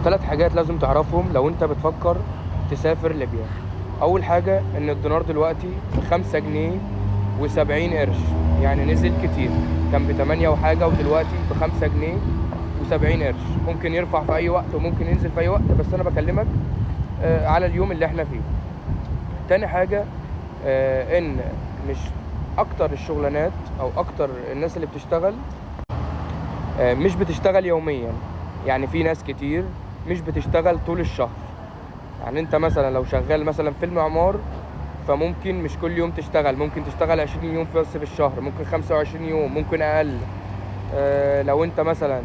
3 حاجات لازم تعرفهم لو انت بتفكر تسافر ليبيا. اول حاجة ان الدينار دلوقتي 5 جنيه و70 قرش، يعني نزل كتير. كان ب8 وحاجة ودلوقتي ب5 جنيه و70 قرش. ممكن يرفع في اي وقت وممكن ينزل في اي وقت، بس انا بكلمك على اليوم اللي احنا فيه. تاني حاجة ان مش اكتر الشغلانات او اكتر الناس اللي بتشتغل مش بتشتغل يوميا. يعني في ناس كتير مش بتشتغل طول الشهر. يعني انت مثلا لو شغال مثلا في المعمار، فممكن مش كل يوم تشتغل، ممكن تشتغل 20 يوم بس في الشهر، ممكن 25 يوم، ممكن اقل. لو انت مثلا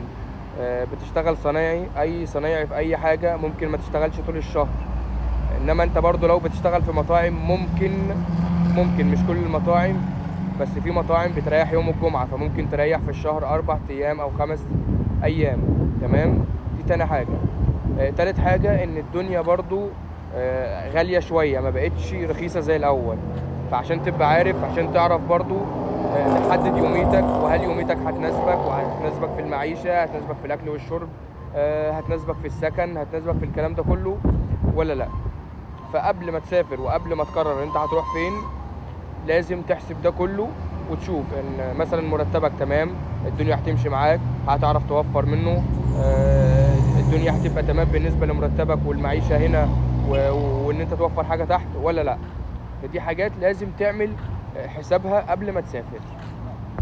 بتشتغل صنايعي، اي صنايعي في اي حاجة، ممكن ما تشتغلش طول الشهر. انما انت برضو لو بتشتغل في مطاعم، ممكن مش كل المطاعم، بس في مطاعم بتريح يوم الجمعة، فممكن تريح في الشهر 4 ايام او 5 ايام. تمام. دي تاني حاجة. تالت حاجة ان الدنيا برضو غالية شوية، ما بقتش رخيصة زي الاول. فعشان تبقى عارف، عشان تعرف برضو تحدد يوميتك، وهل يوميتك هتناسبك، وهتناسبك في المعيشة، هتناسبك في الاكل والشرب، هتناسبك في السكن، هتناسبك في الكلام ده كله ولا لا. فقبل ما تسافر وقبل ما تقرر انت هتروح فين، لازم تحسب ده كله، وتشوف ان مثلا مرتبك تمام، الدنيا هتمشي معاك، هتعرف توفر منه، الدنيا هتبقى تمام بالنسبة لمرتبك والمعيشة هنا، وان انت توفر حاجة تحت ولا لا. دي حاجات لازم تعمل حسابها قبل ما تسافر.